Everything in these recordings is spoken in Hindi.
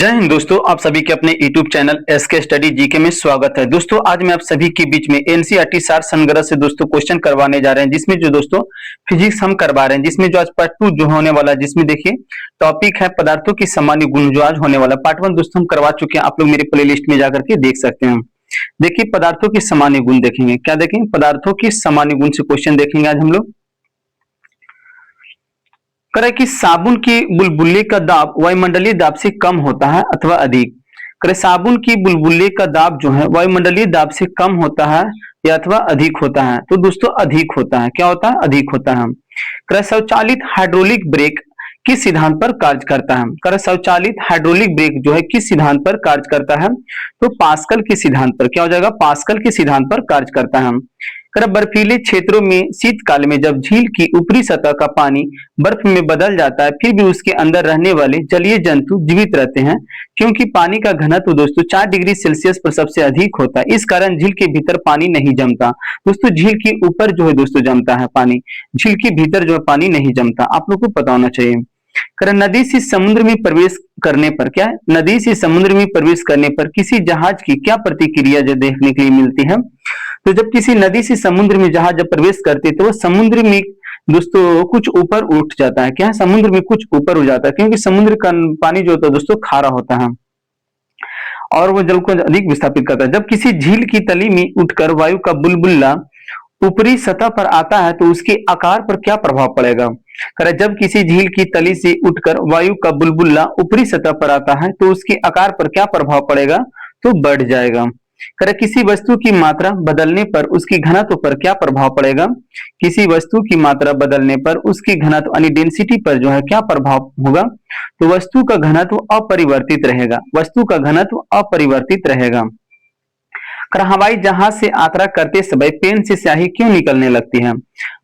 जय हिंद दोस्तों, आप सभी के अपने YouTube channel SK study GK में स्वागत है। दोस्तों आज मैं आप सभी के बीच में एनसीईआरटी सार संग्रह से दोस्तों क्वेश्चन करवाने जा रहे हैं, जिसमें जो दोस्तों फिजिक्स हम करवा रहे हैं, जिसमें जो आज पार्ट 2 जो होने वाला है, जिसमें देखिए टॉपिक है पदार्थों की सामान्य गुण, जो आज होने वाला। पार्ट 1 दोस्तों हम करवा चुके हैं, आप लोग मेरे प्ले लिस्ट में जाकर के देख सकते हैं। देखिए पदार्थों की सामान्य गुण देखेंगे, क्या देखेंगे, पदार्थों की सामान्य गुण से क्वेश्चन देखेंगे आज हम लोग। करे कि साबुन की बुलबुले का दाब वायुमंडलीय दाब से कम होता है अथवा अधिक। करे साबुन की बुलबुले का दाब जो है वायुमंडलीय दाब से कम होता है या अथवा अधिक होता है, तो दोस्तों अधिक होता है। क्या होता है? अधिक होता है। करे स्वचालित हाइड्रोलिक ब्रेक किस सिद्धांत पर कार्य करता है? करे स्वचालित हाइड्रोलिक ब्रेक जो है किस सिद्धांत पर कार्य करता है? तो पास्कल के सिद्धांत पर। क्या हो जाएगा? पास्कल के सिद्धांत पर कार्य करता है। कर बर्फीले क्षेत्रों में शीतकाल में जब झील की ऊपरी सतह का पानी बर्फ में बदल जाता है, फिर भी उसके अंदर रहने वाले जलीय जंतु जीवित रहते हैं, क्योंकि पानी का घनत्व दोस्तों 4 डिग्री सेल्सियस पर सबसे अधिक होता है। इस कारण झील के भीतर पानी नहीं जमता। दोस्तों झील के ऊपर जो है दोस्तों जमता है पानी, झील के भीतर जो है पानी नहीं जमता। आप लोग को पता होना चाहिए। नदी से समुद्र में प्रवेश करने पर, क्या है, नदी से समुद्र में प्रवेश करने पर किसी जहाज की क्या प्रतिक्रिया जो देखने के लिए मिलती है? तो जब किसी नदी से समुद्र में जहाज जब प्रवेश करते तो वह समुद्र में दोस्तों कुछ ऊपर उठ जाता है। क्या है? समुद्र में कुछ ऊपर हो जाता है, क्योंकि समुद्र का पानी जो होता है दोस्तों खारा होता है और वो जल को अधिक विस्थापित करता है। जब किसी झील की तली में उठकर वायु का बुलबुला ऊपरी सतह पर आता है तो उसके आकार पर क्या प्रभाव पड़ेगा? जब किसी झील की तली से उठकर वायु का बुलबुला ऊपरी सतह पर आता है तो उसके आकार पर क्या प्रभाव पड़ेगा? तो बढ़ जाएगा। किसी वस्तु की मात्रा बदलने पर उसकी घनत्व पर क्या प्रभाव पड़ेगा? किसी वस्तु की मात्रा बदलने पर उसकी घनत्व यानी डेंसिटी पर जो है क्या प्रभाव होगा? तो वस्तु का घनत्व अपरिवर्तित रहेगा। वस्तु का घनत्व अपरिवर्तित रहेगा। हवाई जहाज से यात्रा करते समय पेन से स्याही क्यों निकलने लगती है?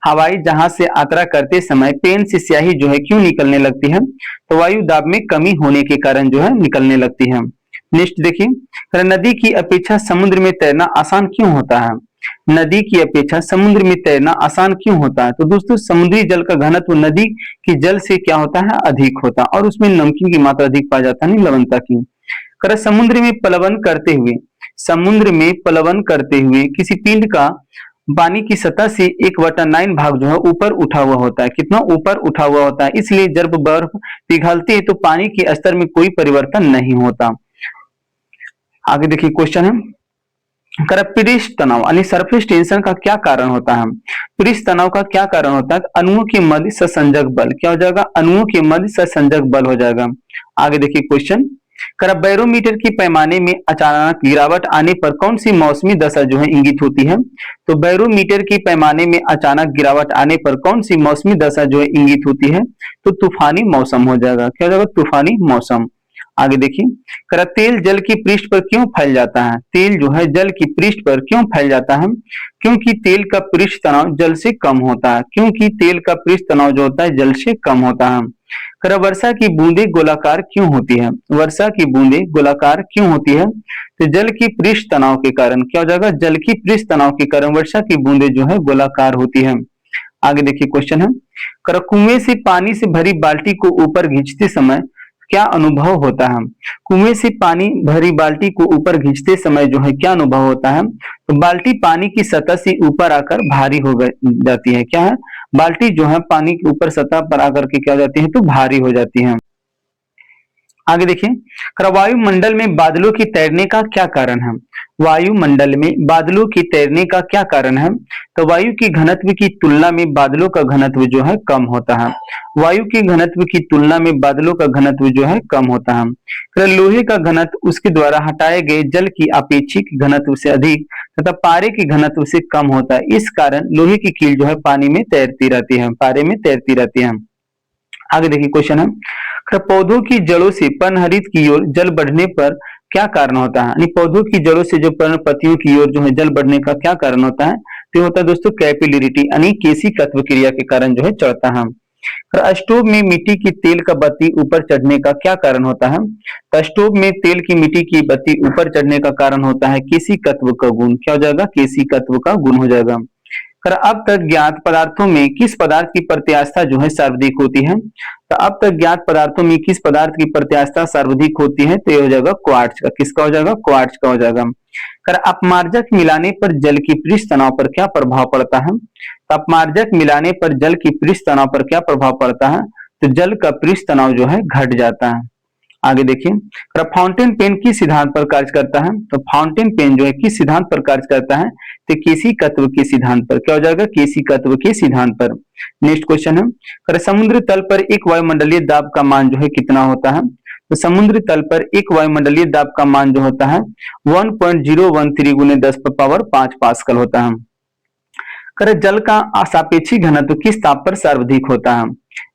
हवाई जहाज से यात्रा करते समय पेन से स्याही जो है क्यों निकलने लगती है? तो वायु दाब में कमी होने के कारण जो है निकलने लगती है। नेक्स्ट देखिए, नदी की अपेक्षा समुद्र में तैरना आसान क्यों होता है? नदी की अपेक्षा समुद्र में तैरना आसान क्यों होता है? तो दोस्तों समुद्री जल का घनत्व नदी के जल से क्या होता है? अधिक होता है, और उसमें नमकीन की मात्रा अधिक पाया जाता है, नहीं लवणता की। समुद्र में प्लवन करते हुए, समुद्र में प्लवन करते हुए किसी पिंड का पानी की सतह से 1/9 भाग जो है ऊपर उठा हुआ होता है। कितना ऊपर उठा हुआ होता है? इसलिए जब बर्फ पिघलती है तो पानी के स्तर में कोई परिवर्तन नहीं होता। आगे देखिए क्वेश्चन है, पृष्ठ तनाव यानी सरफेस टेंशन का क्या कारण होता है? पृष्ठ तनाव का क्या कारण होता है? अणुओं के मध्य सहसंजक बल। क्या हो जाएगा? अणुओं के मध्य सहसंजक बल हो जाएगा। आगे देखिए क्वेश्चन, बैरोमीटर की पैमाने में अचानक गिरावट आने पर कौन सी मौसमी दशा जो है इंगित होती है? तो बैरोमीटर की पैमाने में अचानक गिरावट आने पर कौन सी मौसमी दशा जो है इंगित होती है? तो तूफानी मौसम हो जाएगा। क्या हो जाएगा? तूफानी मौसम। आगे देखिए, तेल जल की पृष्ठ पर क्यों फैल जाता है? तेल जो है जल की पृष्ठ पर क्यों फैल जाता है? क्योंकि तेल का पृष्ठ तनाव जल से कम होता है। क्योंकि तेल का पृष्ठ तनाव जो होता है जल से कम होता है। वर्षा की बूंदें गोलाकार क्यों होती है? वर्षा की बूंदें गोलाकार क्यों होती है? तो जल की पृष्ठ तनाव के कारण। क्या हो जाएगा? जल की पृष्ठ तनाव के कारण वर्षा की बूंदें जो है गोलाकार होती है। आगे देखिए क्वेश्चन है, कुएं से पानी से भरी बाल्टी को ऊपर खींचते समय क्या अनुभव होता है? कुएं से पानी भरी बाल्टी को ऊपर खींचते समय जो है क्या अनुभव होता है? तो बाल्टी पानी की सतह से ऊपर आकर भारी हो जाती है। क्या है? बाल्टी जो है पानी के ऊपर सतह पर आकर के क्या हो जाती है? तो भारी हो जाती है। आगे देखिए, वायुमंडल में बादलों की तैरने का क्या कारण है? वायुमंडल में बादलों की तैरने का क्या कारण है? तो वायु की घनत्व की तुलना में बादलों का घनत्व जो है कम होता है। वायु के घनत्व की तुलना में बादलों का घनत्व जो है कम होता है। लोहे का घनत्व उसके द्वारा हटाए गए जल की अपेक्षित घनत्व से अधिक तथा पारे के घनत्व से कम होता है। इस कारण लोहे की कील जो है पानी में तैरती रहती है, पारे में तैरती रहती है। आगे देखिए क्वेश्चन है, पौधों की जड़ों से पर्णहरित की ओर जल बढ़ने पर क्या कारण होता है? पौधों की जड़ों से जो पर्णपतियों की ओर जो है जल बढ़ने का क्या कारण होता है? तो होता है दोस्तों कैपिलरिटी यानी केशिकत्व क्रिया के कारण जो है चढ़ता है। स्टोव में मिट्टी की तेल का बत्ती ऊपर चढ़ने का क्या कारण होता है? तो स्टोव में तेल की मिट्टी की बत्ती ऊपर चढ़ने का कारण होता है केशिकत्व का गुण। क्या हो जाएगा? केशिकत्व का गुण हो जाएगा। कर अब तक ज्ञात पदार्थों में किस पदार्थ की प्रत्यास्थता जो है सर्वाधिक होती है? तो अब तक ज्ञात पदार्थों में किस पदार्थ की प्रत्यास्थता सर्वाधिक होती है? तो ये हो जाएगा क्वार्ट्ज का। किसका हो जाएगा? क्वार्ट्ज का हो जाएगा। कर अपमार्जक मिलाने पर जल की पृष्ठ तनाव पर क्या प्रभाव पड़ता है? तो अपमार्जक मिलाने पर जल की पृष्ठ तनाव पर क्या प्रभाव पड़ता है? तो जल का पृष्ठ तनाव जो है घट जाता है। आगे देखिए, फाउंटेन पेन किस सिद्धांत पर कार्य करता है? तो फाउंटेन पेन जो है किस सिद्धांत पर कार्य करता है? तो केसिकत्व के सिद्धांत पर। क्या हो जाएगा? केसिकत्व के सिद्धांत पर। नेक्स्ट क्वेश्चन है, समुद्र तल पर एक वायुमंडलीय दाब का मान जो है कितना होता है? तो समुद्र तल पर एक वायुमंडलीय दाब का मान जो होता है 1.013 गुने 10 पर पावर 5 पास्कल होता है। जल का सापेक्षिक घनत्व किस ताप पर सर्वाधिक होता है?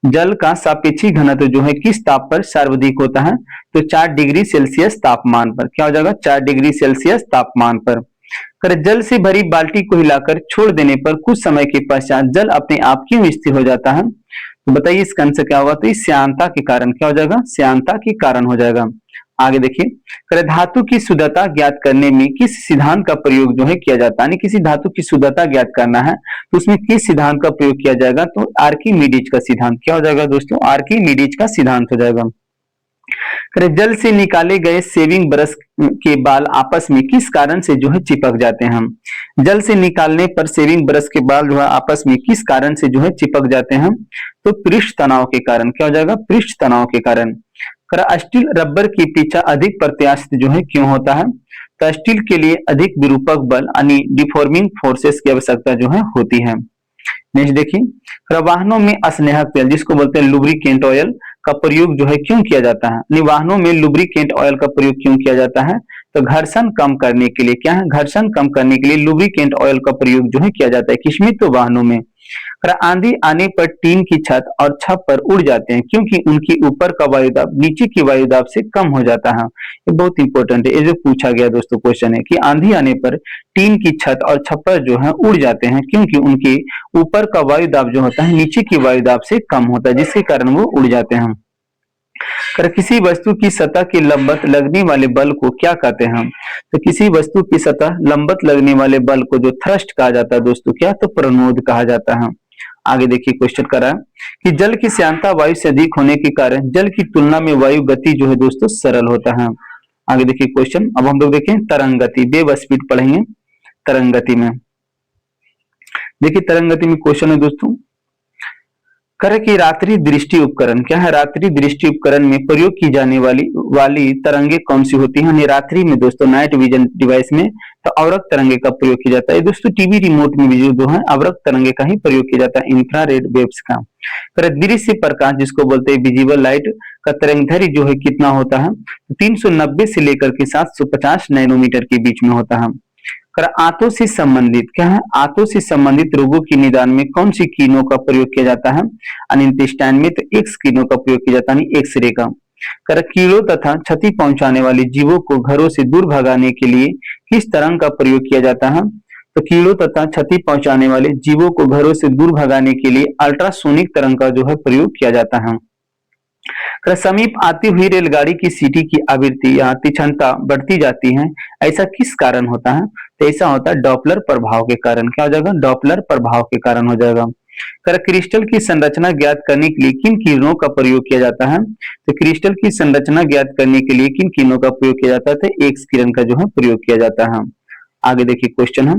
जल का सापेक्षिक घनत्व जो है किस ताप पर सर्वाधिक होता है? तो 4 डिग्री सेल्सियस तापमान पर। क्या हो जाएगा? 4 डिग्री सेल्सियस तापमान पर। जल से भरी बाल्टी को हिलाकर छोड़ देने पर कुछ समय के पश्चात जल अपने आप क्यों स्थिर हो जाता है? तो बताइए इसका आंसर क्या होगा? तो इस श्यानता के कारण। क्या हो जाएगा? श्यानता के कारण हो जाएगा। आगे देखिए, धातु की शुद्धता ज्ञात करने में किस सिद्धांत का प्रयोग जो है किया जाता है? यानी किसी धातु की शुद्धता ज्ञात करना है तो उसमें किस सिद्धांत का प्रयोग किया जाएगा? तो आर्किमिडीज का सिद्धांत। क्या हो जाएगा दोस्तों? आर्किमिडीज का सिद्धांत हो जाएगा। जल से निकाले गए सेविंग ब्रश के बाल आपस में किस कारण से जो है चिपक जाते हैं? जल से निकालने पर सेविंग ब्रश के बाल जो है आपस में किस कारण से जो है चिपक जाते हैं? तो पृष्ठ तनाव के कारण। क्या हो जाएगा? पृष्ठ तनाव के कारण। स्टील रबर की अपेक्षा अधिक प्रत्यास्थ जो है क्यों होता है? तो स्टील के लिए अधिक विरूपक बल यानी डिफॉर्मिंग फोर्सेस की आवश्यकता जो है होती है। नेक्स्ट देखिए, वाहनों में स्नेहक तेल जिसको बोलते हैं लुब्रिकेंट ऑयल का प्रयोग जो है क्यों किया जाता है? वाहनों में लुब्रिकेंट ऑयल का प्रयोग क्यों किया जाता है? तो घर्षण कम करने के लिए। क्या है? घर्षण कम करने के लिए लुब्रिकेंट ऑयल का प्रयोग जो है किया जाता है। किसमें? तो वाहनों में। आंधी आने पर टीन की छत और छत पर उड़ जाते हैं क्योंकि उनकी ऊपर का वायुदाब नीचे की वायुदाब से कम हो जाता है। ये बहुत इंपॉर्टेंट है, ये जो पूछा गया दोस्तों क्वेश्चन है कि आंधी आने पर टीन की छत और छप्पर जो है उड़ जाते हैं क्योंकि उनके ऊपर का वायुदाब जो होता है नीचे की वायुदाब से कम होता है, जिसके कारण वो उड़ जाते हैं। किसी वस्तु की सतह के लंबवत लगने वाले बल को क्या कहते हैं? तो किसी वस्तु की सतह लंबवत लगने वाले बल को जो थ्रस्ट कहा जाता है दोस्तों, क्या? तो प्रणोद कहा जाता है। आगे देखिए, क्वेश्चन करा कि जल की श्यानता वायु से अधिक होने के कारण जल की तुलना में वायु गति जो है दोस्तों सरल होता है। आगे देखिए क्वेश्चन, अब हम लोग देखें तरंग गति। वेव स्पीड पढ़ेंगे तरंग गति में। देखिए तरंग गति में क्वेश्चन है दोस्तों, कि रात्रि दृष्टि उपकरण। क्या है? रात्रि दृष्टि उपकरण में प्रयोग की जाने वाली तरंगे कौन सी होती हैं? रात्रि में दोस्तों नाइट विजन डिवाइस में तो अवरक्त तरंगे का प्रयोग किया जाता है। दोस्तों टीवी रिमोट में भी जो है अवरक्त तरंगे का ही प्रयोग किया जाता है, इंफ्रारेड वेव्स का। दृश्य प्रकाश जिसको बोलते हैं विजिबल लाइट का तरंगदैर्घ्य जो है कितना होता है? 390 से लेकर के 750 नैनोमीटर के बीच में होता है। आंतों से संबंधित। क्या है? आंतों से संबंधित रोगों के निदान में कौन सी किरणों का प्रयोग किया जाता है? इंटेस्टाइन में तो एक्स किरणों का प्रयोग किया जाता है, एक्सरे का। कीड़ों तथा क्षति पहुंचाने वाले जीवों को घरों से दूर भगाने के लिए किस तरंग का प्रयोग किया जाता है? तो कीड़ों तथा क्षति पहुंचाने वाले जीवों को घरों से दूर भगाने के लिए अल्ट्रासोनिक तरंग का जो है प्रयोग किया जाता है। समीप आती हुई रेलगाड़ी की सीटी की आवृत्ति या तीक्ष्णता बढ़ती जाती है, ऐसा किस कारण होता है? तो ऐसा होता है डॉपलर प्रभाव के कारण। क्या हो जाएगा? डॉपलर प्रभाव के कारण हो जाएगा। क्रिस्टल की संरचना ज्ञात करने के लिए किन किरणों का प्रयोग किया जाता है? तो क्रिस्टल की संरचना ज्ञात करने के लिए किन किरणों का प्रयोग किया जाता है? तो एक्स किरण का जो है प्रयोग किया जाता है। आगे देखिए क्वेश्चन है,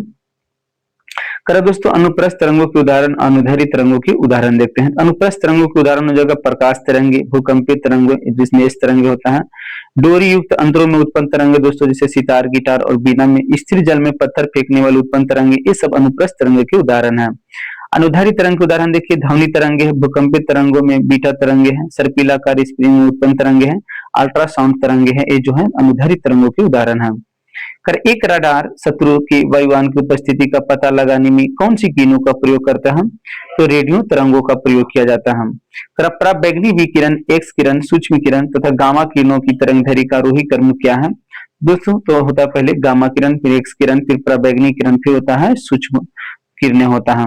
दोस्तों अनुप्रस्थ तरंगों के उदाहरण, अनुदैर्घ्य तरंगों के उदाहरण देखते हैं। अनुप्रस्थ तरंगों के उदाहरण हो जाएगा प्रकाश तरंगे, भूकंपीय तरंगे जिसमें इस तरंगे होता है, डोरी युक्त अंतरों में उत्पन्न तरंगे दोस्तों जैसे सितार, गिटार और बीना में, स्थिर जल में पत्थर फेंकने वाले उत्पन्न तरंगे, ये सब अनुप्रस्थ तरंगे के उदाहरण है। अनुदैर्घ्य तरंग के उदाहरण देखिए, ध्वनि तरंगे है, भूकंपीय तरंगों में बीटा तरंगे हैं, सर्पिलाकार स्प्रिंग में उत्पन्न तरंगे हैं, अल्ट्रासाउंड तरंगे हैं, ये जो है अनुदैर्घ्य तरंगों के उदाहरण है। एक रडार शत्रु की वायुयान की उपस्थिति का पता लगाने में कौन सी किरणों का प्रयोग करता है? तो रेडियो तरंगों का प्रयोग किया जाता है। पराबैंगनी विकिरण, एक्स किरण, सूक्ष्म किरण तथा गामा किरणों की तरंगदैर्घ्य का आरोही क्रम क्या है? दोस्तों तो होता है पहले गामा किरण, फिर एक्स किरण, फिर पराबैंगनी किरण, फिर होता है सूक्ष्म किरणें होता है।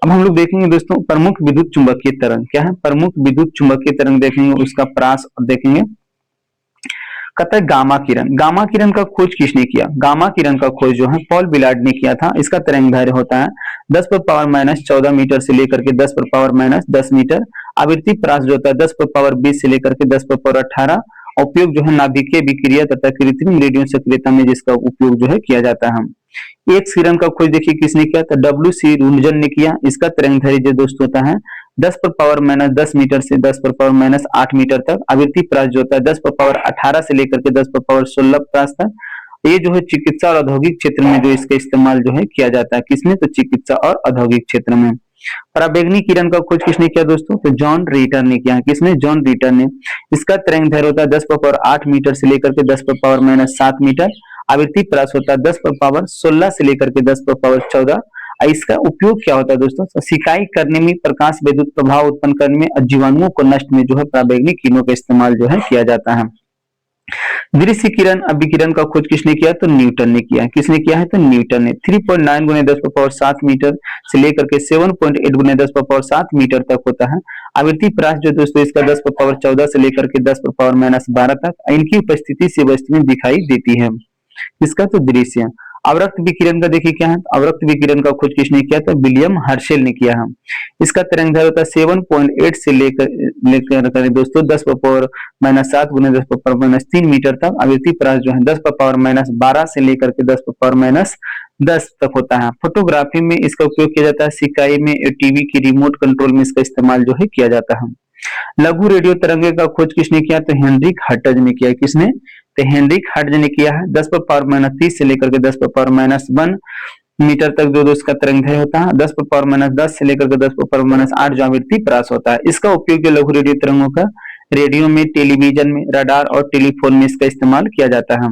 अब हम लोग देखेंगे दोस्तों प्रमुख विद्युत चुंबकीय तरंग। क्या है? प्रमुख विद्युत चुंबकीय तरंग देखेंगे, उसका प्रास देखेंगे। कहता है गामा किरण। गामा किरण का खोज किसने किया? गामा किरण का खोज जो है पॉल बिलार्ड ने किया था। इसका तरंगदैर्घ्य होता है 10 पर पावर माइनस 14 मीटर से लेकर के 10 पर पावर माइनस 10 मीटर। आवृत्ति प्रास जो होता है 10 पर पावर 20 से लेकर के 10 पर पावर 18। उपयोग जो है नाभिकीय विक्रिया तथा कृत्रिम रेडियो सक्रियता में जिसका उपयोग जो है किया जाता है। एक्स किरण का खोज देखिए किसने किया? तो डब्ल्यू सी रुनजन ने किया। इसका तरंगदैर्घ्य जो दोस्त होता है 10 पर पावर माइनस 10 मीटर से 10 पर पावर माइनस 8 मीटर तक। आवृत्ति प्रास जो होता है 10 पर पावर 18 से लेकर के 10 पर पावर 16 प्रास तक। ये जो है चिकित्सा और औद्योगिक क्षेत्र में जो इसका इस्तेमाल जो है किया जाता है। किसमें? तो चिकित्सा और औद्योगिक क्षेत्र में। पराबैंगनी किरण का खोज किसने किया दोस्तों? तो जॉन रीटर ने किया। किसने? जॉन रीटर ने। इसका तरंगदैर्घ्य होता है 10 पर पावर 8 मीटर से लेकर के 10 पर पावर माइनस 7 मीटर। आवृत्ति प्रास होता है 10 पर पावर 16 से लेकर के 10 पर पावर 14। इसका उपयोग क्या होता है दोस्तों? तो सिकाई करने में, प्रकाश विद्युत प्रभाव उत्पन्न करने में और जीवाणुओं को नष्ट में जो है पराबैंगनी किरणों का इस्तेमाल जो है किया जाता है। दृश्य किरण अभिकिरण का खोज किसने किया? तो न्यूटन ने किया। किसने किया है? तो न्यूटन ने। 3.9 गुने 10 पर पावर 7 मीटर से लेकर के 7.8 गुने 10 पर पावर 7 मीटर तक होता है। आवृत्ति प्रास जो दोस्तों इसका 10 पर पावर 14 से लेकर के 10 पर पावर माइनस 12 तक। इनकी उपस्थिति से वस्तु में दिखाई देती है। इसका तो दृश्य। अवरक्त विकिरण का देखिए क्या है? अवरक्त विकिरण का खोज किसने किया? तो विलियम हर्शेल ने किया है। इसका तरंगदैर्घ्य होता है 7.8 से लेकर दोस्तों 10 पर पावर माइनस 7 गुने 10 पर पावर माइनस 3 मीटर तक। आवृत्ति प्रास जो है 10 पर पावर माइनस 12 से लेकर के 10 पर पावर माइनस 10 तक होता है। फोटोग्राफी में इसका उपयोग किया जाता है। सिकाई में, टीवी की रिमोट कंट्रोल में इसका इस्तेमाल जो है किया जाता है। लघु रेडियो तरंगे का खोज किसने किया? तो हेनरिक हर्टज ने किया। किसने? तो हेनरिक हर्टज ने किया है। 10 पर पावर माइनस 30 से लेकर के 10 पर पावर माइनस 1 मीटर तक जो उसका तरंगदैर्घ्य होता है। 10 पर पावर माइनस 10 से लेकर के 10 पर पावर माइनस 8 जो आवृत्ति प्रास होता है। इसका उपयोग जो लघु रेडियो तरंगों का रेडियो में, टेलीविजन में, रडार और टेलीफोन में इसका इस्तेमाल किया जाता है।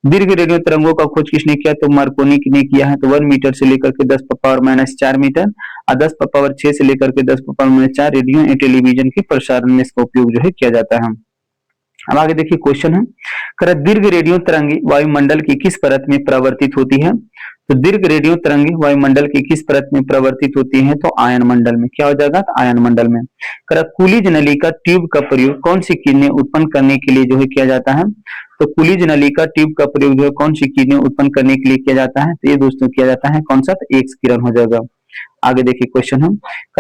दीर्घ रेडियो तरंगों का खोज किसने किया? तो मार्कोनी ने किया है। तो 1 मीटर से लेकर के 10 पर पावर माइनस 4 मीटर और 10 पर पावर 6 से लेकर के 10 पर पावर माइनस 4 रेडियो या टेलीविजन के प्रसारण में इसका उपयोग जो है किया जाता है। अब आगे देखिए क्वेश्चन है, दीर्घ रेडियो तरंगे वायुमंडल की किस परत में प्रवर्तित होती है? तो दीर्घ रेडियो तरंगे वायुमंडल की किस परत में प्रवर्तित होती है? तो आयन मंडल में। क्या हो जाएगा? तो आयन मंडल में। कूलिज नली का ट्यूब का प्रयोग कौन सी किरणें उत्पन्न करने के लिए जो है किया जाता है? तो कूलिज नली का ट्यूब का प्रयोग जो है कौन सी किरणें उत्पन्न करने के लिए किया जाता है? तो ये दोस्तों किया जाता है कौन सा? तो एक्स किरण हो जाएगा। आगे देखिए क्वेश्चन है,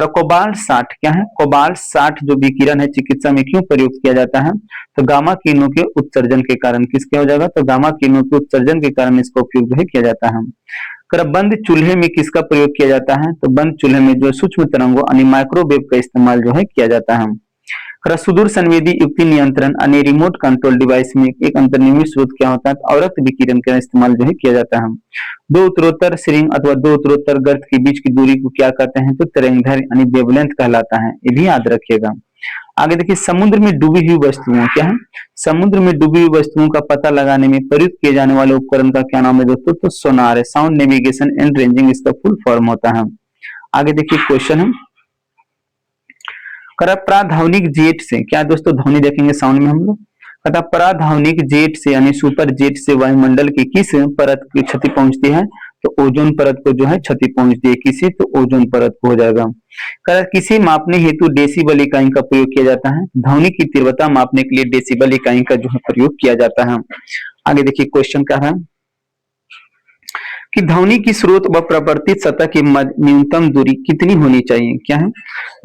कोबाल्ट 60 क्या है? कोबाल्ट 60 जो विकिरण है चिकित्सा में क्यों प्रयोग किया जाता है? तो गामा किरणों के उत्सर्जन के कारण। किसके हो जाएगा? तो गामा किरणों के उत्सर्जन के कारण इसका उपयोग जो है किया जाता है। बंद चूल्हे में किसका प्रयोग किया जाता है? तो बंद चूल्हे में जो सूक्ष्म तरंगों यानी माइक्रोवेव का इस्तेमाल जो है किया जाता है। सुदूर संवेदी युक्ति नियंत्रण यानी रिमोट कंट्रोल डिवाइस में एक अंतर्निहित स्रोत क्या होता है? तो अवरक्त विकिरण का इस्तेमाल जो है किया जाता है। दो उत्तरोत्तर श्रृंग अथवा दो उत्तरोत्तर गर्त के बीच की दूरी को क्या कहते हैं? तो तरंगदैर्घ्य यानी वेवलेंथ कहलाता है। ये भी याद रखिएगा। आगे देखिए, समुद्र में डूबी हुई वस्तुओं क्या है? समुद्र में डूबी हुई वस्तुओं का पता लगाने में प्रयुक्त किए जाने वाले उपकरण का क्या नाम है दोस्तों? तो सोनार है। साउंड नेविगेशन एंड रेंजिंग इसका फुल फॉर्म होता है। आगे देखिए क्वेश्चन है, प्राधावनिक जेट से क्या दोस्तों? ध्वनि देखेंगे साउंड में हम लोग। प्राधावनिक जेट से यानी सुपर जेट से वायुमंडल की किस परत की क्षति पहुंचती है? तो ओजोन परत को जो है क्षति पहुंचती है। किसी? तो ओजोन परत को हो जाएगा। किसी मापने हेतु डेसिबल इकाई का प्रयोग किया जाता है? ध्वनि की तीव्रता मापने के लिए डेसिबल इकाई का जो है प्रयोग किया जाता है। आगे देखिए क्वेश्चन क्या है कि ध्वनि की स्रोत व प्रवर्तित सतह की मध्य न्यूनतम दूरी कितनी होनी चाहिए? क्या है?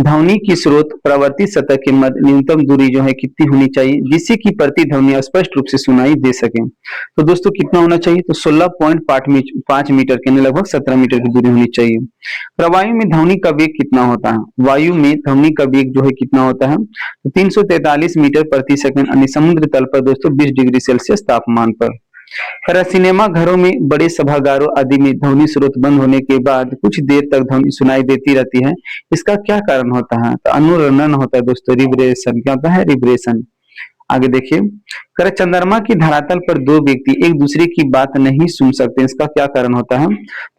ध्वनि की स्रोत प्रवर्तित सतह के मध्य न्यूनतम दूरी जो है कितनी होनी चाहिए जिससे कि प्रतिध्वनि स्पष्ट रूप से सुनाई दे सके? तो दोस्तों कितना होना चाहिए? तो 16.5 मीटर के लगभग 17 मीटर की दूरी होनी चाहिए। वायु में ध्वनि का वेग कितना होता है? वायु में ध्वनि का वेग जो है कितना होता है? तो 343 मीटर प्रति सेकंड यानी समुद्र तल पर दोस्तों 20 डिग्री सेल्सियस तापमान पर। सिनेमा घरों में, बड़े सभागारों आदि में ध्वनि स्रोत बंद होने के बाद कुछ देर तक ध्वनि सुनाई देती रहती है। इसका क्या कारण होता है? तो अनुरणन होता है दोस्तों, रिब्रेशन। क्या होता है? रिब्रेशन। आगे देखिए, चंद्रमा की धरातल पर दो व्यक्ति एक दूसरे की बात नहीं सुन सकते। इसका क्या कारण होता है?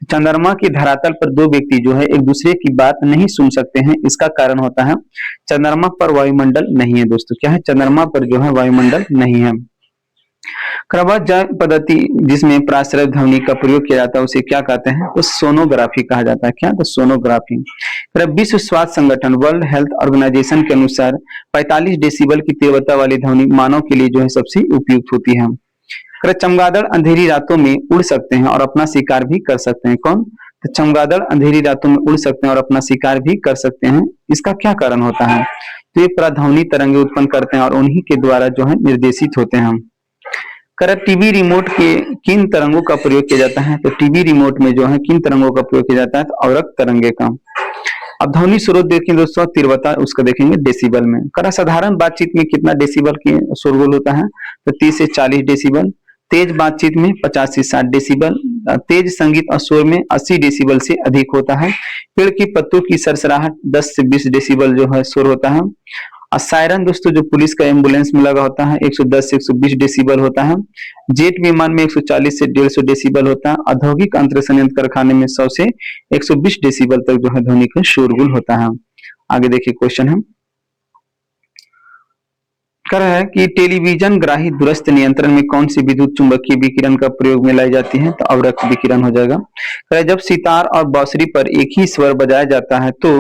चंद्रमा की धरातल पर दो व्यक्ति जो है एक दूसरे की बात नहीं सुन सकते हैं। इसका कारण होता है चंद्रमा पर वायुमंडल नहीं है दोस्तों। क्या है? चंद्रमा पर जो है वायुमंडल नहीं है। क्रमबद्ध पद्धति जिसमें प्राश्रय ध्वनि का प्रयोग किया जाता है उसे क्या कहते हैं? तो सोनोग्राफी कहा जाता है। क्या? तो सोनोग्राफी। विश्व स्वास्थ्य संगठन वर्ल्ड हेल्थ ऑर्गेनाइजेशन के अनुसार 45 डेसिबल की तीव्रता वाली ध्वनि मानव के लिए जो है सबसे उपयुक्त होती है। चमगादड़ अंधेरी रातों में उड़ सकते हैं और अपना शिकार भी कर सकते हैं। कौन? तो चमगादड़ अंधेरी रातों में उड़ सकते हैं और अपना शिकार भी कर सकते हैं। इसका क्या कारण होता है? तो ये पराध्वनि तरंगे उत्पन्न करते हैं और उन्हीं के द्वारा जो है निर्देशित होते हैं। टीवी रिमोट के किन तरंगों का प्रयोग किया जाता है? तो टीवी रिमोट में जो है किन तरंगों का प्रयोग किया जाता है? तो अवरक्त तरंगे का। अब ध्वनि स्रोत देखें दोस्तों, तीव्रता उसका देखेंगे डेसिबल में। साधारण बातचीत में कितना डेसिबल की शोरगुल होता है? तो 30 से 40 डेसिबल। तेज बातचीत में 50 से 60 डेसिबल। तेज संगीत और शोर में 80 डेसिबल से अधिक होता है। पेड़ की पत्तों की सरसराहट 10 से 20 डेसिबल जो है शोर होता है। और सायरन दोस्तों जो पुलिस का एम्बुलेंस में लगा होता है 110 से 120 डेसिबल होता है। जेट विमान में 140 से 150 डेसिबल होता है। औद्योगिक अंतर संयंत्र कारखाने में 100 से 120 डेसिबल तक जो है ध्वनि का शोरगुल होता है। आगे देखिए क्वेश्चन है, कर है कि टेलीविजन ग्राही दूरस्थ नियंत्रण में कौन सी विद्युत चुंबकीय विकिरण का प्रयोग में लाई जाती है? तो अवरक्त विकिरण हो जाएगा। जब सितार और बांसुरी पर एक ही स्वर बजाया जाता है तो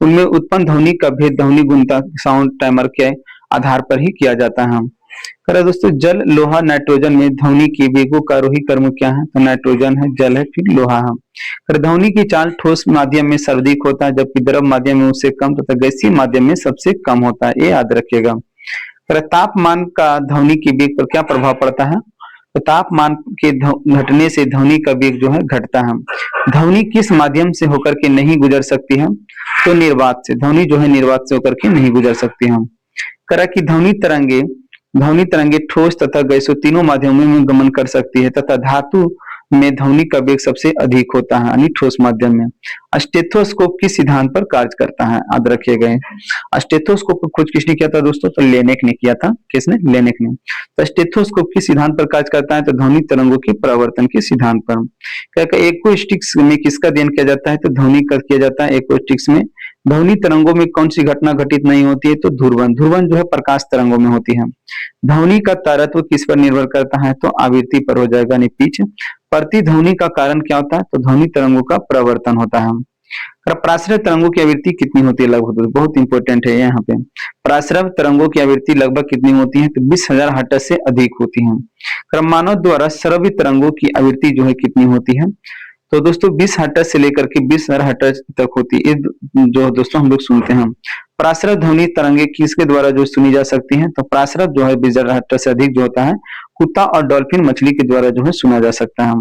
उनमें उत्पन्न ध्वनि का भेद ध्वनि गुणता साउंड टाइमर के आधार पर ही किया जाता है। दोस्तों जल, लोहा, नाइट्रोजन में ध्वनि के वेगों का आरोही क्रम क्या है? तो नाइट्रोजन है, जल है, फिर लोहा है। ध्वनि की चाल ठोस माध्यम में सर्वाधिक होता है जबकि द्रव माध्यम में उससे कम तथा गैसीय माध्यम में सबसे कम होता है। ये याद रखिएगा। तापमान का ध्वनि के वेग पर क्या प्रभाव पड़ता है? तो तापमान के घटने से ध्वनि का वेग जो है घटता है। ध्वनि किस माध्यम से होकर के नहीं गुजर सकती है? तो निर्वात से। ध्वनि जो है निर्वात से होकर के नहीं गुजर सकती है। कि ध्वनि तरंगे ठोस तथा गैसों तीनों माध्यमों में गमन कर सकती है तथा धातु में ध्वनि का वेग सबसे अधिक होता है यानी ठोस माध्यम में। स्टेथोस्कोप किस सिद्धांत पर कार्य करता है? याद रखिएगा। स्टेथोस्कोप की खोज किसने किया था दोस्तों? तो लेनेक ने किया था। किसने? लेनेक ने। तो स्टेथोस्कोप किस सिद्धांत पर कार्य करता है? तो ध्वनि तरंगों के परावर्तन के सिद्धांत पर। क्या एक्वास्टिक्स में किसका अध्ययन किया जाता है? तो ध्वनि का किया जाता है एक्वास्टिक्स में। ध्वनि तरंगों में कौन सी घटना घटित नहीं होती है? तो ध्रुवन। ध्रुवन जो है प्रकाश तरंगों में होती है। ध्वनि का तारत्व किस पर निर्भर करता है? तो आवृत्ति पर हो जाएगा यानी पिच। प्रतिध्वनि का कारण क्या होता है? तो ध्वनि तरंगों का प्रवर्तन होता है। प्राश्रय तरंगों की आवृत्ति कितनी होती है लगभग? बहुत इंपॉर्टेंट है यहाँ पे। प्राश्रय तरंगों की आवृत्ति लगभग कितनी होती है? तो 20,000 हर्ट्ज से अधिक होती है। मानव द्वारा श्रव्य तरंगों की आवृत्ति जो है कितनी होती है? तो दोस्तों 20 हर्ट्ज से लेकर के 20,000 हर्ट्ज तक होती है जो दोस्तों हम लोग सुनते हैं। प्राश्रय ध्वनि तरंगे किसके द्वारा जो सुनी जा सकती हैं? तो प्राश्रय जो है 20,000 हर्ट्ज से अधिक जो होता है कुत्ता और डॉल्फिन मछली के द्वारा जो है सुना जा सकता है।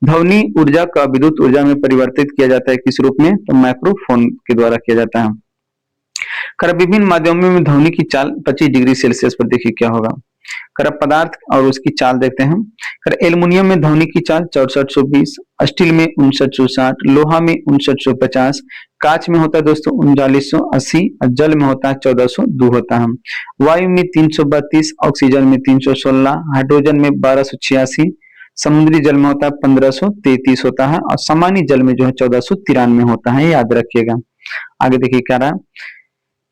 ध्वनि ऊर्जा का विद्युत ऊर्जा में परिवर्तित किया जाता है किस रूप में? तो माइक्रोफोन के द्वारा किया जाता है। विभिन्न माध्यमों में ध्वनि की चाल 25 डिग्री सेल्सियस पर देखिए क्या होगा। पदार्थ और उसकी चाल देखते हैं। एल्युमिनियम में ध्वनि की चाल 6420, स्टील में 5960, लोहा में 5950, कांच में होता है दोस्तों 3980, जल में होता है 1402 होता है। वायु में 332, ऑक्सीजन में 316, हाइड्रोजन में 1286, समुद्री जल में होता है 1533 होता है और सामान्य जल में जो है 1493 होता है। याद रखिएगा। आगे देखिए क्या रहा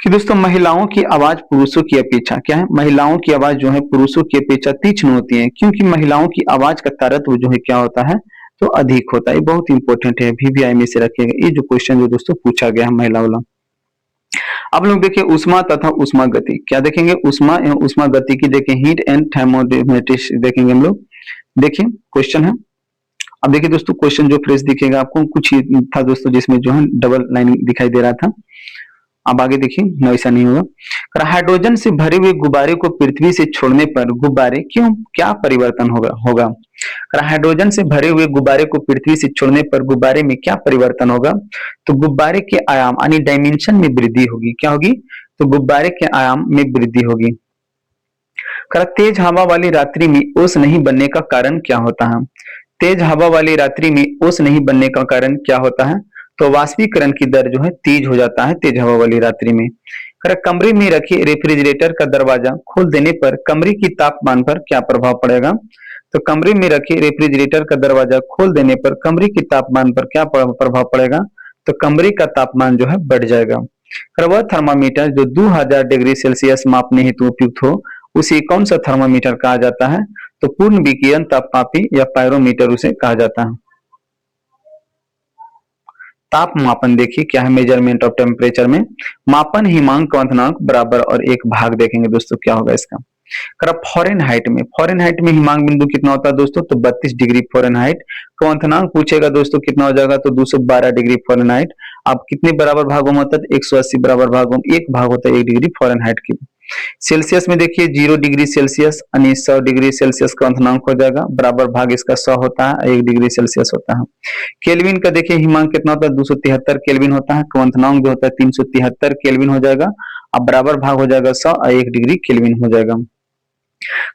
कि दोस्तों महिलाओं की आवाज पुरुषों की अपेक्षा क्या है? महिलाओं की आवाज जो है पुरुषों की अपेक्षा तीक्ष्ण होती है क्योंकि महिलाओं की आवाज का तारत्व जो है क्या होता है? तो अधिक होता है। ये बहुत इंपॉर्टेंट है, वीवीआई में से रखिएगा। ये जो क्वेश्चन जो दोस्तों पूछा गया है महिला वाला। अब लोग देखिए उष्मा तथा उष्मा गति। क्या देखेंगे? उष्मा एवं उष्मा गति की देखें हीट एंड थर्मोडायनेमिक्स देखेंगे हम लोग। देखिए क्वेश्चन है। अब देखिए दोस्तों क्वेश्चन जो फ्रेश दिखेगा आपको कुछ ही था दोस्तों जिसमें जो है डबल लाइन दिखाई दे रहा था। अब आगे देखिए ऐसा नहीं होगा। हाइड्रोजन से भरे हुए गुब्बारे को पृथ्वी से छोड़ने पर गुब्बारे क्या परिवर्तन होगा? हाइड्रोजन से भरे हुए गुब्बारे को पृथ्वी से छोड़ने पर गुब्बारे में क्या परिवर्तन होगा? तो गुब्बारे के आयाम यानी डायमेंशन में वृद्धि होगी। क्या होगी? तो गुब्बारे के आयाम में वृद्धि होगी। तेज हवा वाली रात्रि में ओस नहीं बनने का कारण क्या होता है? तेज हवा वाली रात्रि में ओस नहीं बनने का कारण क्या होता है? तो वाष्पीकरण की दर जो है तेज हो जाता है तेज हवा वाली रात्रि में। कमरे में रखे रेफ्रिजरेटर का दरवाजा खोल देने पर कमरे की तापमान पर क्या प्रभाव पड़ेगा? तो कमरे में रखे रेफ्रिजरेटर का दरवाजा खोल देने पर कमरे के तापमान पर क्या प्रभाव पड़ेगा? तो कमरे का तापमान जो है बढ़ जाएगा। वह थर्मामीटर जो 2000 डिग्री सेल्सियस मापने हेतु उपयुक्त हो उसे कौन सा थर्मामीटर कहा जाता है? तो पूर्ण विकिरण तापमापी या पायरोमीटर उसे कहा जाता है। ताप मापन देखिए क्या है, मेजरमेंट ऑफ टेम्परेचर में मापन हिमांक क्वथनांक बराबर और एक भाग देखेंगे दोस्तों क्या होगा इसका। अगर आप फॉरेनहाइट में हिमांक बिंदु कितना होता है दोस्तों, तो 32 डिग्री फॉरेनहाइट। क्वथनांक पूछेगा दोस्तों कितना हो जाएगा, तो 212 डिग्री फॉरेनहाइट। अब कितने बराबर भागों में होता है, 180 बराबर भागों में एक भाग होता है 1 डिग्री फॉरेनहाइट की। सेल्सियस में देखिए 0 डिग्री सेल्सियस यानी 100 डिग्री सेल्सियस क्वथनांक हो जाएगा, बराबर भाग इसका 100 होता है, 1 डिग्री सेल्सियस होता है। केल्विन का देखिए हिमांक कितना होता है, 273 केल्विन होता है। क्वथनांक जो होता है 373 केल्विन हो जाएगा। अब बराबर भाग हो जाएगा 100 और 1 डिग्री केल्विन हो जाएगा।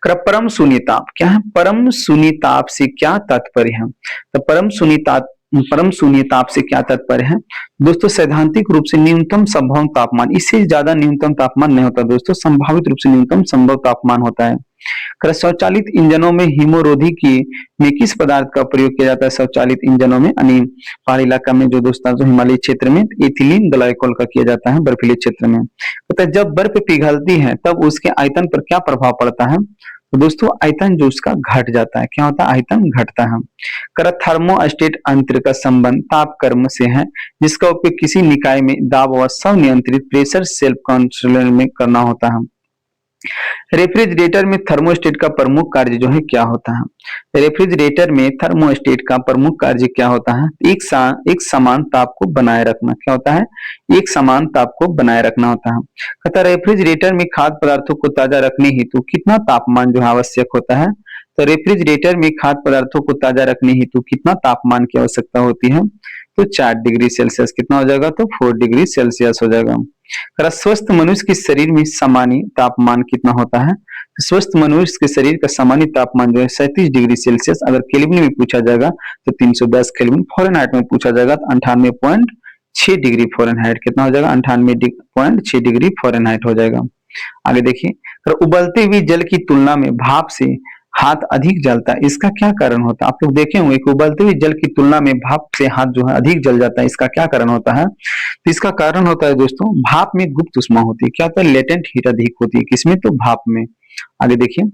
परम शून्य ताप क्या है, परम शून्य ताप से क्या तात्पर्य है, तो परम शून्य ताप से क्या तात्पर्य है दोस्तों, सैद्धांतिक रूप से न्यूनतम संभव तापमान, इससे ज्यादा न्यूनतम तापमान नहीं होता दोस्तों, संभावित रूप से न्यूनतम संभव तापमान होता है। स्वचालित इंजनों में हिमोरोधी की में किस पदार्थ का प्रयोग किया जाता है, स्वचालित इंजनों में यानी पहाड़ी इलाका में जो दोस्तों जो हिमालयी क्षेत्र में इथिलीन ग्लाइकोल का किया जाता है, बर्फीले क्षेत्र में। तो जब बर्फ पिघलती है तब उसके आयतन पर क्या प्रभाव पड़ता है, तो दोस्तों आयतन जो उसका घट जाता है, क्या होता है, आयतन घटता है। थर्मोस्टेट यंत्र का संबंध ताप कर्म से है, जिसका उपयोग किसी निकाय में दाब व स्वनियंत्रित प्रेशर सेल्फ कंट्रोल में करना होता है। रेफ्रिजरेटर में थर्मोस्टेट का प्रमुख कार्य जो है क्या होता है, रेफ्रिजरेटर में थर्मोस्टेट का प्रमुख कार्य क्या होता है, एक समान ताप को बनाए रखना, क्या होता है, एक समान ताप को बनाए रखना होता है। कहता रेफ्रिजरेटर में खाद्य पदार्थों को ताजा रखने हेतु कितना तापमान जो है आवश्यक होता है, तो रेफ्रिजरेटर में खाद्य पदार्थों को ताजा रखने हेतु कितना तापमान की आवश्यकता होती है, तो 4 डिग्री सेल्सियस। कितना हो जाएगा, तो 4 डिग्री सेल्सियस हो जाएगा। स्वस्थ मनुष्य के शरीर में सामान्य तापमान कितना होता है, स्वस्थ मनुष्य के शरीर का सामान्य तापमान जो है 37 डिग्री सेल्सियस। अगर केल्विन में पूछा जाएगा तो 310 केल्विन, फॉरेनहाइट में पूछा जाएगा तो 98.6 डिग्री फॉरेनहाइट। कितना हो जाएगा, 98.6 डिग्री फॉरेनहाइट हो जाएगा। आगे देखिए, उबलते हुए जल की तुलना में भाप से हाथ अधिक जलता है, इसका क्या कारण होता है, आप लोग देखे होंगे कि उबलते हुए जल की तुलना में भाप से हाथ जो है अधिक जल जाता है, इसका क्या कारण होता है, तो इसका कारण होता है दोस्तों भाप में गुप्त ऊष्मा होती है, क्या होता है, लेटेंट हीट अधिक होती है, किसमें, तो भाप में। आगे देखिए,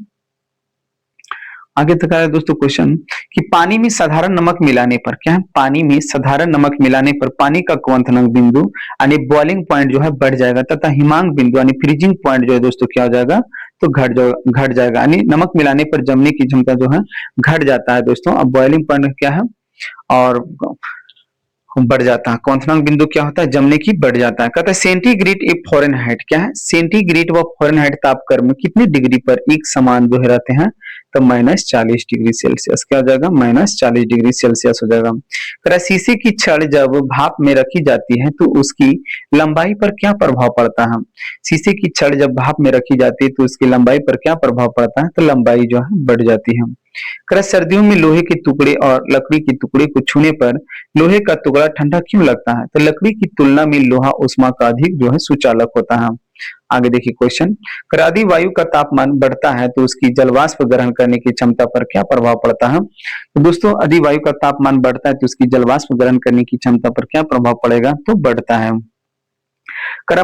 आगे तक आया दोस्तों क्वेश्चन कि पानी में साधारण नमक मिलाने पर क्या है, पानी में साधारण नमक मिलाने पर पानी का क्वथनांक बिंदु यानी बॉइलिंग पॉइंट जो है बढ़ जाएगा, तथा हिमांक बिंदु यानी फ्रीजिंग पॉइंट जो है दोस्तों क्या हो जाएगा, तो घट जाएगा, यानी नमक मिलाने पर जमने की क्षमता जो है घट जाता है दोस्तों। अब बॉइलिंग पॉइंट क्या है और बढ़ जाता है, क्वथनांक बिंदु क्या होता है, जमने की बढ़ जाता है। कहता है सेंटीग्रेड ए फॉरेनहाइट क्या है, सेंटीग्रेड व फॉरेनहाइट तापक्रम कितने डिग्री पर एक समान जो है रहते हैं, तो -40 डिग्री सेल्सियस। क्या हो जाएगा, -40 डिग्री सेल्सियस हो जाएगा। कहता है शीशे की छड़ जब भाप में रखी जाती है तो उसकी लंबाई पर क्या प्रभाव पड़ता है, शीशे की छड़ जब भाप में रखी जाती है तो उसकी लंबाई पर क्या प्रभाव पड़ता है, तो लंबाई जो है बढ़ जाती है। सर्दियों में लोहे के टुकड़े और लकड़ी के टुकड़े को छूने पर लोहे का टुकड़ा ठंडा क्यों लगता है, तो लकड़ी की तुलना में लोहा ऊष्मा का अधिक जो है सुचालक होता है। आगे देखिए क्वेश्चन, यदि वायु का तापमान बढ़ता है तो उसकी जलवाष्प ग्रहण करने की क्षमता पर क्या प्रभाव पड़ता है, तो दोस्तों यदि वायु का तापमान बढ़ता है तो उसकी जलवाष्प ग्रहण करने की क्षमता पर क्या प्रभाव पड़ेगा, तो बढ़ता है।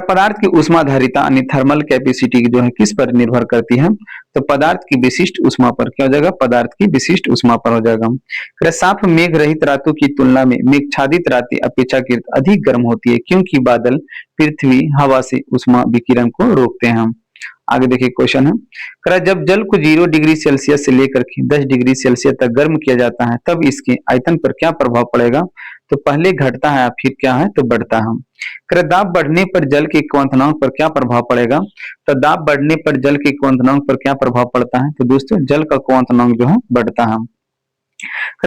पदार्थ की ऊष्माधारिता यानी थर्मल कैपेसिटी जो है किस पर निर्भर करती है, तो पदार्थ की विशिष्ट ऊष्मा पर, क्या हो जाएगा, पदार्थ की विशिष्ट ऊष्मा पर हो जाएगा। साफ मेघ रहित रातों की तुलना में मेघाच्छादित रातें अपेक्षाकृत अधिक गर्म होती है, क्योंकि बादल पृथ्वी हवा से ऊष्मा विकिरण को रोकते हैं। आगे देखिए क्वेश्चन है, जब जल को 0 डिग्री सेल्सियस से लेकर के 10 डिग्री सेल्सियस तक गर्म किया जाता है तब इसके आयतन पर क्या प्रभाव पड़ेगा, तो पहले घटता है फिर क्या है, तो बढ़ता है। दाब बढ़ने पर जल के क्वथनांक पर क्या प्रभाव पड़ेगा, तो दाब बढ़ने पर जल के क्वथनांक पर क्या प्रभाव पड़ता है, तो दोस्तों जल का क्वथनांक जो है बढ़ता है।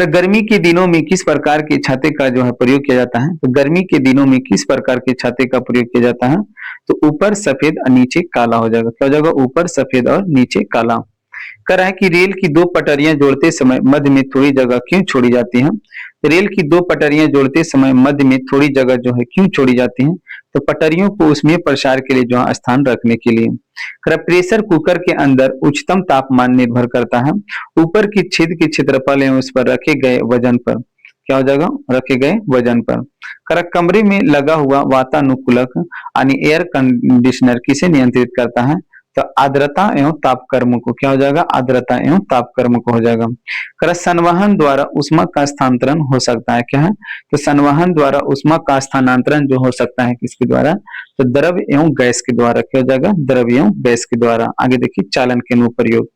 गर्मी के दिनों में किस प्रकार के छाते का जो है प्रयोग किया जाता है, तो गर्मी के दिनों में किस प्रकार के छाते का प्रयोग किया जाता है, तो ऊपर सफेद और नीचे काला हो जाएगा। क्या हो जाएगा, ऊपर सफेद और नीचे काला। कह रहा है कि रेल की दो पटरियां जोड़ते समय मध्य में थोड़ी जगह क्यों छोड़ी जाती है, रेल की दो पटरियां जोड़ते समय मध्य में थोड़ी जगह जो है क्यों छोड़ी जाती है, तो पटरियों को उसमें प्रसार के लिए जो है स्थान रखने के लिए। प्रेशर कुकर के अंदर उच्चतम तापमान निर्भर करता है ऊपर की छेद के क्षेत्रफल एवं उस पर रखे गए वजन पर। क्या हो जाएगा, रखे गए वजन पर। कमरे में लगा हुआ वातानुकूलक यानी एयर कंडीशनर किसे नियंत्रित करता है, तो आर्द्रता एवं तापक्रम को क्या हो जाएगा, आर्द्रता एवं तापक्रम को हो जाएगा। कर संवहन द्वारा उष्मा का स्थानांतरण हो सकता है, क्या है, तो संवहन द्वारा उष्मा का स्थानांतरण जो हो सकता है किसके द्वारा, तो द्रव एवं गैस के द्वारा, क्या हो जाएगा, द्रव एवं गैस के द्वारा। आगे देखिए चालन के अनुप्रयोग,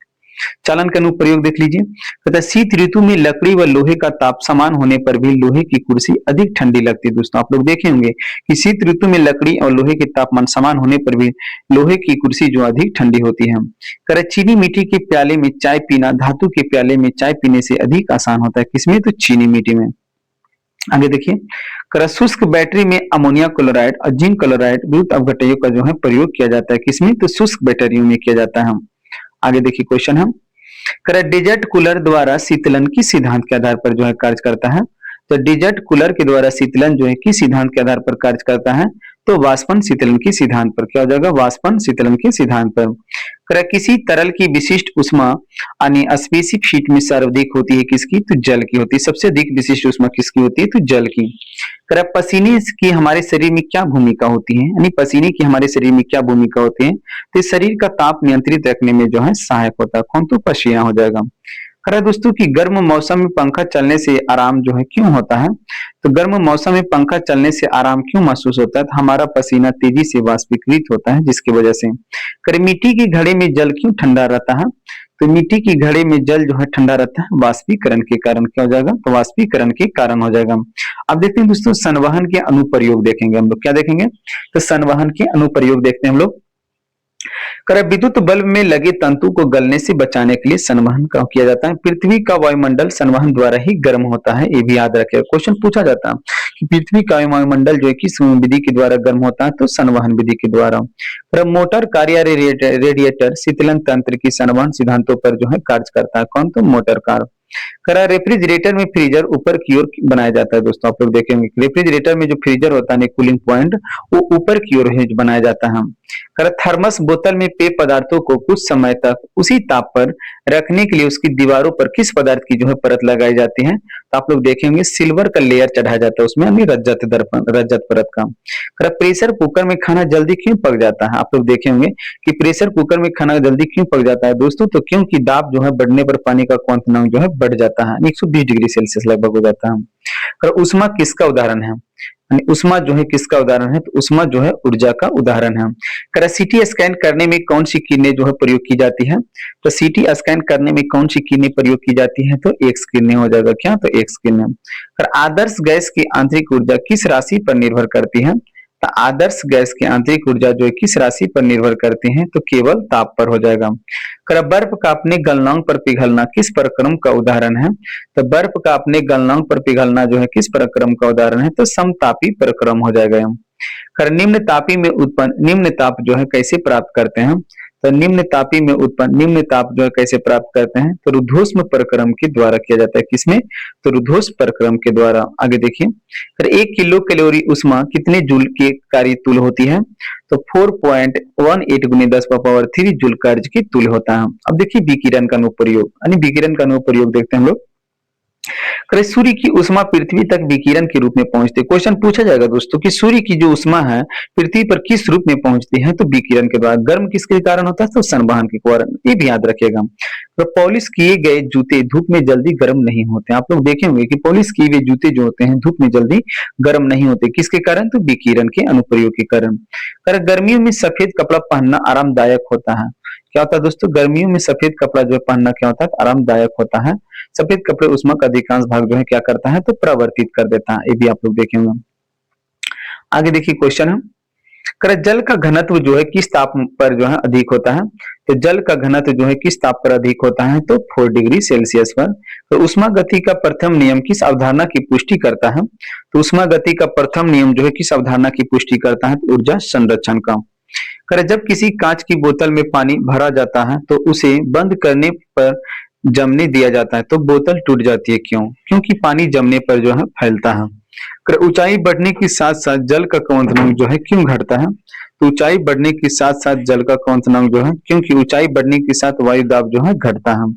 चालन का अनुप्रयोग देख लीजिए, कहता है शीत ऋतु में लकड़ी व लोहे का ताप समान होने पर भी लोहे की कुर्सी अधिक ठंडी लगती है। दोस्तों आप लोग देखे होंगे कि शीत ऋतु में लकड़ी और लोहे के तापमान समान होने पर भी लोहे की कुर्सी जो अधिक ठंडी होती है। करे चीनी मिट्टी के प्याले में चाय पीना धातु के प्याले में चाय पीने से अधिक आसान होता है, किसमें, तो चीनी मिट्टी में। आगे देखिए, कर शुष्क बैटरी में अमोनिया क्लोराइड और जिंक क्लोराइड विद्युत अपघटकों का जो है प्रयोग किया जाता है, किसमें, तो शुष्क बैटरियों में किया जाता है। आगे देखिए क्वेश्चन है, करे डेजर्ट कूलर द्वारा शीतलन किस सिद्धांत के आधार पर जो है कार्य करता है, तो डेजर्ट कूलर के द्वारा शीतलन जो है किस सिद्धांत के आधार पर कार्य करता है, तो वाष्पन शीतलन के सिद्धांत पर, क्या हो जाएगा, वाष्पन शीतलन के सिद्धांत पर। करे किसी तरल की विशिष्ट उष्मा यानी स्पेसिफिक हीट में सर्वाधिक होती है किसकी, तो जल की होती है, सबसे अधिक विशिष्ट उष्मा किसकी होती है, तो जल की। करे पसीने की हमारे शरीर में क्या भूमिका होती है, यानी पसीने की हमारे शरीर में क्या भूमिका होती है, तो शरीर का ताप नियंत्रित रखने में जो है सहायक होता है, कौन, तो पसीना हो जाएगा। करा दोस्तों कि गर्म मौसम में पंखा चलने से आराम जो है क्यों होता है, तो गर्म मौसम में पंखा चलने से आराम क्यों महसूस होता है, तो हमारा पसीना तेजी से वाष्पीकृत होता है जिसकी वजह से। करे मिट्टी की घड़े में जल क्यों ठंडा रहता है, तो मिट्टी की घड़े में जल जो है ठंडा रहता है वाष्पीकरण के कारण, क्या हो जाएगा, तो वाष्पीकरण के कारण हो जाएगा। अब देखते हैं दोस्तों संवहन के अनुप्रयोग देखेंगे हम लोग, क्या देखेंगे, तो संवहन के अनुप्रयोग देखते हैं हम लोग। कर विद्युत बल्ब में लगे तंतु को गलने से बचाने के लिए संवहन का किया जाता है। पृथ्वी का वायुमंडल संवहन द्वारा ही गर्म होता है, ये भी याद रखिएगा, क्वेश्चन पूछा जाता है कि पृथ्वी का वायुमंडल जो है किस विधि के द्वारा गर्म होता है, तो संवहन विधि के द्वारा। पर मोटर कार या रेडिएटर शीतलन तंत्र की संवहन सिद्धांतों पर जो है कार्य करता है, कौन, तो मोटर कार। करा रेफ्रिजरेटर में फ्रीजर ऊपर की ओर बनाया जाता है, दोस्तों आप लोग देखेंगे रेफ्रिजरेटर में जो फ्रीजर होता है कूलिंग पॉइंट वो ऊपर की ओर बनाया जाता है। करा थर्मस बोतल में पेय पदार्थों को कुछ समय तक उसी ताप पर रखने के लिए उसकी दीवारों पर किस पदार्थ की जो है परत लगाई जाती है, तो आप लोग देखेंगे सिल्वर का लेयर चढ़ाया जाता है उसमें, यानी रजत दर्पण रजत परत का। करा प्रेशर कुकर में खाना जल्दी क्यों पक जाता है, आप लोग देखेंगे कि प्रेशर कुकर में खाना जल्दी क्यों पक जाता है दोस्तों, तो क्योंकि दाब जो है बढ़ने पर पानी का क्वथनांक जो है बढ़ जाता है, 120 डिग्री सेल्सियस लगभग हो जाता है। और उष्मा किसका उदाहरण है, उष्मा जो है किसका उदाहरण है, तो उष्मा जो है ऊर्जा का उदाहरण है। कर सीटी स्कैन करने में कौन सी किरणें जो है प्रयोग की जाती है, तो सीटी स्कैन करने में कौन सी किरणें प्रयोग की जाती है, तो एक्स किरणें हो जाएगा, क्या, तो एक्स किरणें। कर आदर्श गैस की आंतरिक ऊर्जा किस राशि पर निर्भर करती है, तो आदर्श गैस की आंतरिक ऊर्जा जो है किस राशि पर निर्भर करती है, तो केवल ताप पर हो जाएगा। कर बर्फ का अपने गलनांक पर पिघलना किस प्रक्रम का उदाहरण है, तो बर्फ का अपने गलनांक पर पिघलना जो है किस प्रक्रम का उदाहरण है, तो समतापी प्रक्रम हो जाएगा। कर निम्न तापी में उत्पन्न निम्न ताप जो है कैसे प्राप्त करते हैं, तो निम्न तापी में उत्पन्न निम्न ताप जो है कैसे प्राप्त करते हैं, तो रुद्धोष्म प्रक्रम के द्वारा किया जाता है, किसमें, तो रुद्धोष्म प्रक्रम के द्वारा। आगे देखिए, फिर 1 किलो कैलोरी उष्मा कितने जूल के कार्य तुल्य होती है, तो 4.18 गुने 10⁻³ जूल कार्य की तुल्य होता है। अब देखिए विकिरण का अनुप्रयोग, यानी विकिरण का अनुप्रयोग देखते हैं हम लोग। करे सूर्य की उष्मा पृथ्वी तक विकिरण के रूप में पहुंचती है, क्वेश्चन पूछा जाएगा दोस्तों कि सूर्य की जो उष्मा है पृथ्वी पर किस रूप में पहुंचती है, तो विकिरण के द्वारा। गर्म किसके कारण होता है, तो संवहन के कारण, ये भी याद रखिएगा। तो पॉलिश किए गए जूते धूप में जल्दी गर्म नहीं होते, आप लोग देखे होंगे कि पॉलिश किए हुए जूते जो होते हैं धूप में जल्दी गर्म नहीं होते, किसके कारण, तो विकिरण के अनुप्रयोग के कारण। गर्मियों में सफेद कपड़ा पहनना आरामदायक होता है, क्या होता है दोस्तों, गर्मियों में सफेद कपड़ा जो है पहनना क्या होता है, आरामदायक होता है। सफेद कपड़े उष्मा का अधिकांश भाग जो है क्या करता है, तो प्रवर्तित कर देता है, ये भी आप लोग देखेंगे। आगे देखिए क्वेश्चन है, कर जल का घनत्व जो है किस ताप पर जो है अधिक होता है, तो जल का घनत्व जो है किस ताप पर अधिक होता है, तो 4 डिग्री सेल्सियस पर। तो उष्मा गति का प्रथम नियम किस अवधारणा की पुष्टि करता है, तो उष्मा गति का प्रथम नियम जो है किस अवधारणा की पुष्टि करता है, तो ऊर्जा संरक्षण का। कर जब किसी कांच की बोतल में पानी भरा जाता है तो उसे बंद करने पर जमने दिया जाता है तो बोतल टूट जाती है, क्यों, क्योंकि पानी जमने पर जो है फैलता है। कर ऊंचाई बढ़ने के साथ साथ जल का क्वथनांक जो है क्यों घटता है, तो ऊंचाई बढ़ने के साथ साथ जल का क्वथनांक जो है, क्योंकि ऊंचाई बढ़ने के साथ वायु दाब जो है घटता है।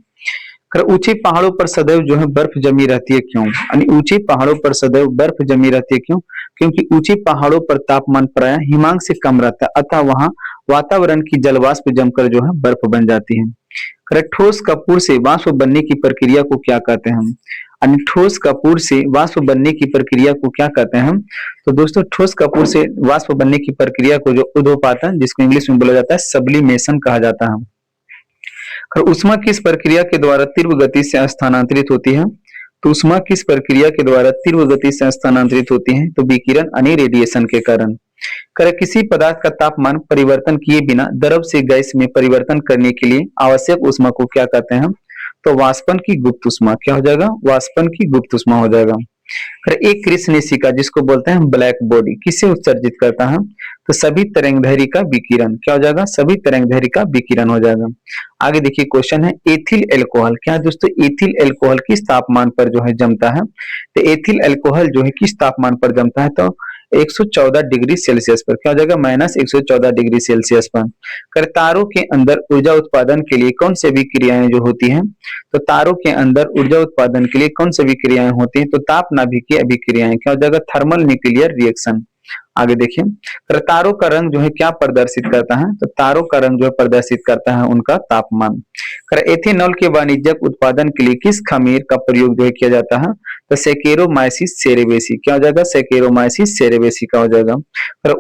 ऊंचे पहाड़ों पर सदैव जो है बर्फ जमी रहती है, क्यों? यानी ऊंचे पहाड़ों पर सदैव बर्फ जमी रहती है, क्यों? क्योंकि ऊंचे पहाड़ों पर तापमान प्रायः हिमांक से कम रहता है, अतः वहां वातावरण की जलवाष्प जमकर जो है बर्फ बन जाती है। ठोस कपूर से वाष्प बनने की प्रक्रिया को क्या कहते हैं हम? यानी ठोस कपूर से वाष्प बनने की प्रक्रिया को क्या कहते हैं हम? तो दोस्तों ठोस कपूर से वाष्प बनने की प्रक्रिया को जो उद्गोपातन, जिसको इंग्लिश में बोला जाता है सब्लिमेशन कहा जाता है। ऊष्मा किस प्रक्रिया के द्वारा तीव्र गति से स्थानांतरित होती है? तो ऊष्मा किस प्रक्रिया के द्वारा तीव्र गति से स्थानांतरित होती है? तो विकिरण यानी रेडिएशन के कारण। किसी पदार्थ का तापमान परिवर्तन किए बिना द्रव से गैस में परिवर्तन करने के लिए आवश्यक ऊष्मा को क्या कहते हैं? तो वाष्पन की गुप्त ऊष्मा। क्या हो जाएगा? वाष्पन की गुप्त ऊष्मा हो जाएगा। एक कृष्णेशिका जिसको बोलते हैं ब्लैक बॉडी, किसे उत्सर्जित करता है? तो सभी तरंगदैर्घ्य का विकिरण। क्या हो जाएगा? सभी तरंगदैर्घ्य का विकिरण हो जाएगा। आगे देखिए क्वेश्चन है एथिल अल्कोहल। क्या दोस्तों? एथिल अल्कोहल किस तापमान पर जो है जमता है? तो एथिल अल्कोहल जो है किस तापमान पर जमता है? तो 114 डिग्री सेल्सियस पर। क्या हो जाएगा? -114 डिग्री सेल्सियस पर। तारों के अंदर ऊर्जा उत्पादन के लिए कौन सी अभिक्रियाएं जो होती हैं? तो तारों के अंदर ऊर्जा उत्पादन के लिए कौन सी अभिक्रियाएं होती हैं? तो ताप नाभिकीय अभिक्रियाएं। क्या हो जाएगा? Thermal nuclear reaction. आगे देखिए तारों का रंग जो है क्या प्रदर्शित करता है? तो तारों का रंग जो है प्रदर्शित करता है उनका तापमान। एथेनॉल के वाणिज्यिक उत्पादन के लिए किस खमीर का प्रयोग जो है किया जाता है? तो सेकेरोमाइसिस सेरेवेसी। क्या हो जाएगा? सेकेरोमाइसिस सेरेवेसी का हो जाएगा।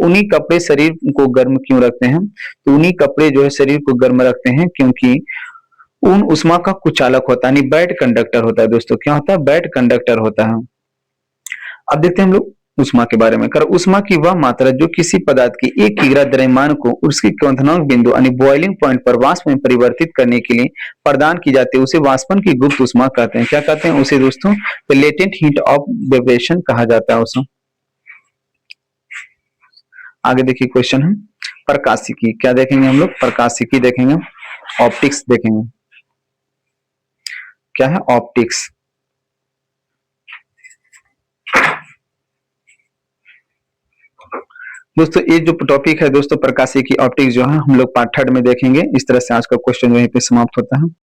ऊनी कपड़े शरीर को गर्म क्यों रखते हैं? तो ऊनी कपड़े जो है शरीर को गर्म रखते हैं क्योंकि ऊन उष्मा का कुचालक होता है, यानी बैड कंडक्टर होता है दोस्तों। क्या होता है? बैड कंडक्टर होता है। अब देखते हैं हम लोग उष्मा के बारे में। उष्मा की वह मात्रा जो किसी पदार्थ की 1 किग्रा द्रव्यमान को उसके क्वथनांक बिंदु यानी बॉइलिंग पॉइंट पर वाष्प में परिवर्तित करने के लिए प्रदान की जाती है उसे वाष्पन की गुप्त उष्मा कहते हैं। क्या कहते हैं उसे दोस्तों? तो लेटेंट हीट ऑफ वेपरेशन कहा जाता है उसे। आगे देखिए क्वेश्चन है प्रकाशिकी। क्या देखेंगे हम लोग? प्रकाशिकी देखेंगे, ऑप्टिक्स देखेंगे। क्या है? ऑप्टिक्स। दोस्तों ये जो टॉपिक है दोस्तों प्रकाशिकी ऑप्टिक्स जो है हम लोग पार्ट 3 में देखेंगे। इस तरह से आज का क्वेश्चन यहीं पे समाप्त होता है।